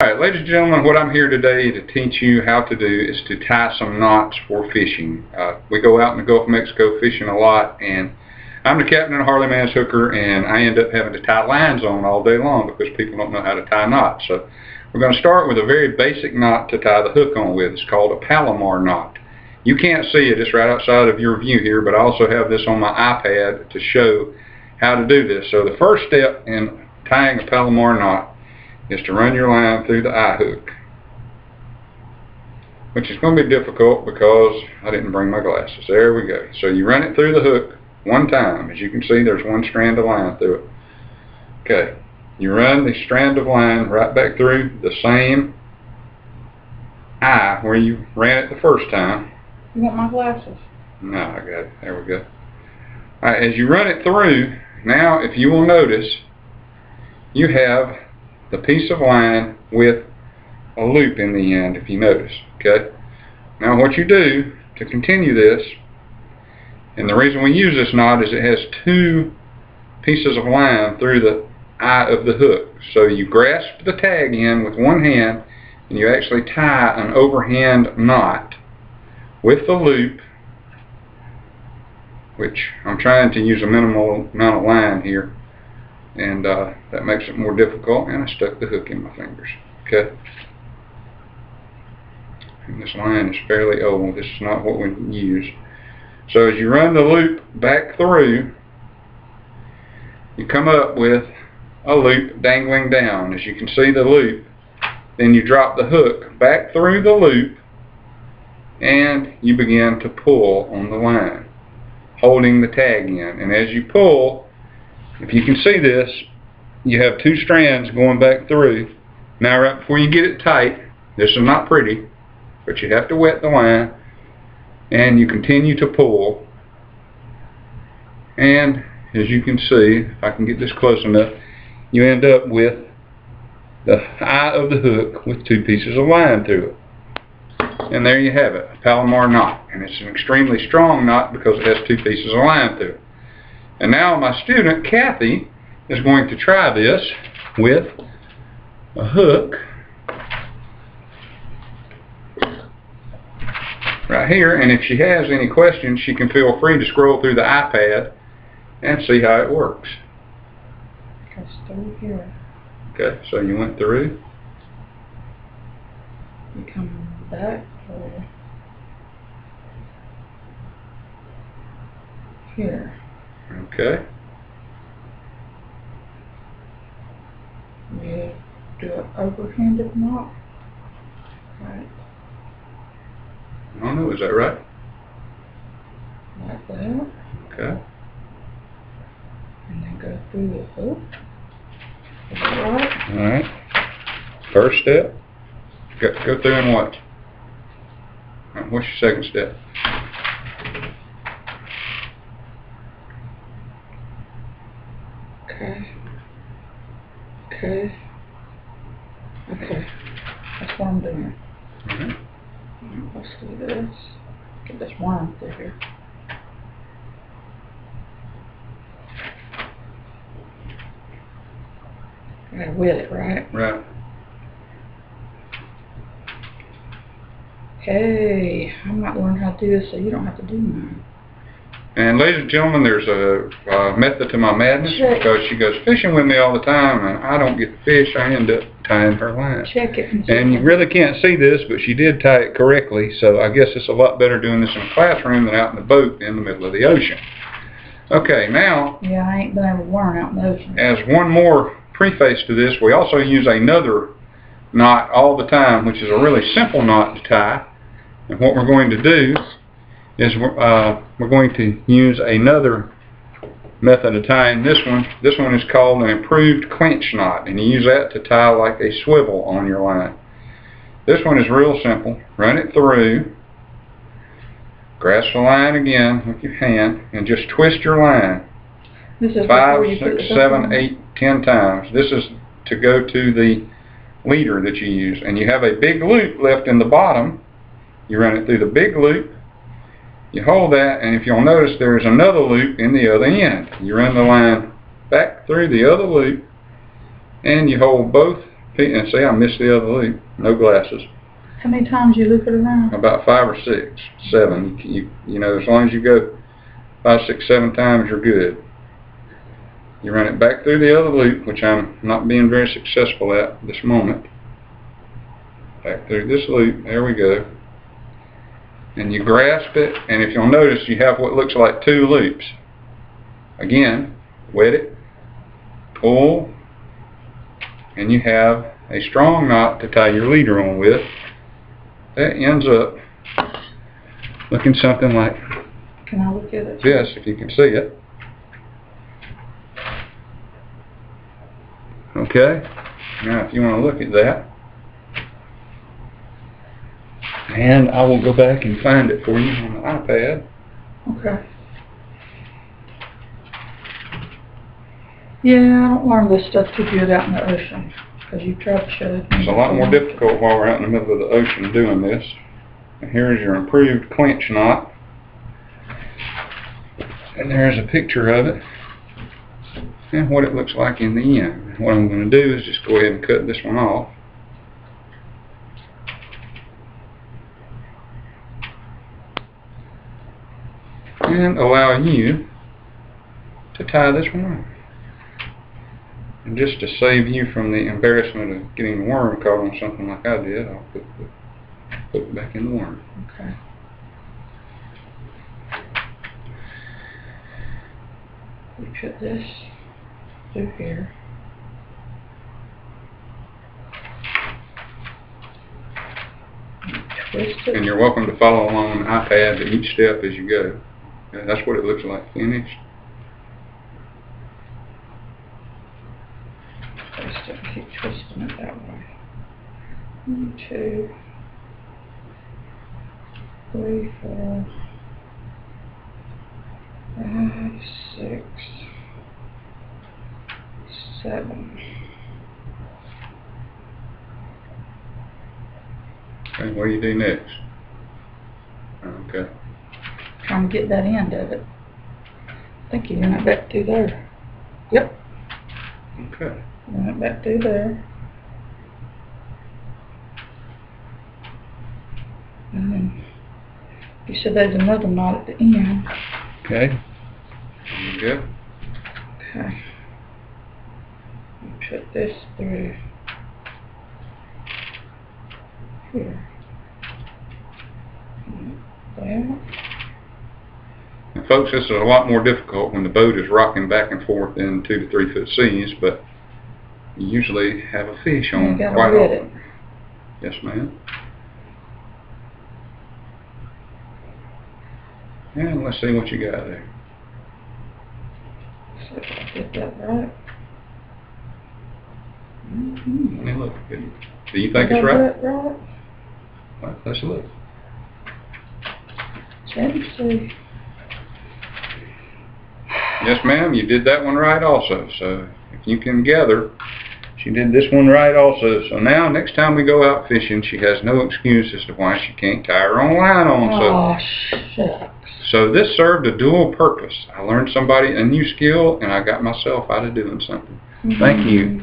Alright, ladies and gentlemen, what I'm here today to teach you how to do is to tie some knots for fishing. We go out in the Gulf of Mexico fishing a lot, and I'm the captain of a Harley Man's hooker, and I end up having to tie lines on all day long because people don't know how to tie knots. So we're going to start with a very basic knot to tie the hook on with. It's called a Palomar knot. You can't see it, it's right outside of your view here, but I also have this on my iPad to show how to do this. So the first step in tying a Palomar knot is to run your line through the eye hook, which is going to be difficult because I didn't bring my glasses. There we go. So you run it through the hook one time. As you can see, there's one strand of line through it. Okay, you run the strand of line right back through the same eye where you ran it the first time. You want my glasses? No, I got it. There we go. Alright, as you run it through, now if you will notice, you have the piece of line with a loop in the end, if you notice. Okay. Now what you do to continue this, and the reason we use this knot is it has two pieces of line through the eye of the hook. So you grasp the tag in with one hand and you actually tie an overhand knot with the loop, which I'm trying to use a minimal amount of line here, and that makes it more difficult, and I stuck the hook in my fingers. Okay. And this line is fairly old. This is not what we use. So as you run the loop back through, you come up with a loop dangling down. As you can see the loop, then you drop the hook back through the loop and you begin to pull on the line, holding the tag in. And as you pull, if you can see this, you have two strands going back through. Now right before you get it tight, this is not pretty, but you have to wet the line, and you continue to pull. And as you can see, if I can get this close enough, you end up with the eye of the hook with two pieces of line through it. And there you have it, a Palomar knot. And it's an extremely strong knot because it has two pieces of line through it. And now my student, Kathy, is going to try this with a hook right here. And if she has any questions, she can feel free to scroll through the iPad and see how it works. Goes through here. Okay, so you went through. You come back through here. Okay. You do an overhanded knot. Right. I don't know, is that right? Like that. Okay. And then go through the hook. Is that right? Alright. First step. Go through and what? Right, what's your second step? Okay. That's what I'm doing. Alright. Let's do this. Get this worm through here. I gotta wet it, right? Right. Hey, I might learn how to do this so you don't have to do mine. And ladies and gentlemen, there's a method to my madness, because she goes fishing with me all the time and I don't get the fish. I end up tying her line. Check it. And you really can't see this, but she did tie it correctly, so I guess it's a lot better doing this in a classroom than out in the boat in the middle of the ocean. Okay, now, yeah, I ain't been able to learn out in the ocean. As one more preface to this, we also use another knot all the time, which is a really simple knot to tie. And what we're going to do is we're going to use another method of tying this one. This one is called an improved clinch knot, and you use that to tie like a swivel on your line. This one is real simple. Run it through, grasp the line again with your hand, and just twist your line. This is 5, 6, 7, 8, 10 times. This is to go to the leader that you use, and you have a big loop left in the bottom. You run it through the big loop, you hold that, and if you'll notice there's another loop in the other end. You run the line back through the other loop and you hold both And see, I missed the other loop. No glasses. How many times you loop it around? About 5 or 6, 7. You know, as long as you go 5, 6, 7 times, you're good. You run it back through the other loop, which I'm not being very successful at this moment. Back through this loop. There we go. And you grasp it, and if you'll notice, you have what looks like 2 loops. Again, wet it, pull, and you have a strong knot to tie your leader on with. That ends up looking something like Can I look at it? this, if you can see it. Okay, now if you want to look at that, and I will go back and find it for you on the iPad. Okay. Yeah, I don't learn this stuff too good out in the ocean, because you tried to show it. It's a lot more difficult while we're out in the middle of the ocean doing this. And here's your improved clinch knot. And there's a picture of it and what it looks like in the end. What I'm going to do is just go ahead and cut this one off. And allow you to tie this one on. And just to save you from the embarrassment of getting the worm caught on something like I did, I'll put it back in the worm. Okay. We put this through here. Twist it. And you're welcome to follow along on the iPad to each step as you go. Okay, that's what it looks like finished. Twist it and keep twisting it that way. 1, 2, 3, 4, 5, 6, 7. Okay, what do you do next? Okay. Trying to get that end of it. I think you run it back through there. Yep. Okay. Run it back through there. And then you said there's another knot at the end. Okay. You good? Okay. You put this through here. There. And folks, this is a lot more difficult when the boat is rocking back and forth in 2 to 3 foot seas, but you usually have a fish on quite often. Yes, ma'am. And let's see what you got there. So if I get that right. Let me look. Do you think it's right? Right? Let's look. Let me see. Yes, ma'am, you did that one right also. So if you can gather, she did this one right also. So now, next time we go out fishing, she has no excuse as to why she can't tie her own line on. Oh, shucks. So this served a dual purpose. I learned a new skill, and I got myself out of doing something. Thank you.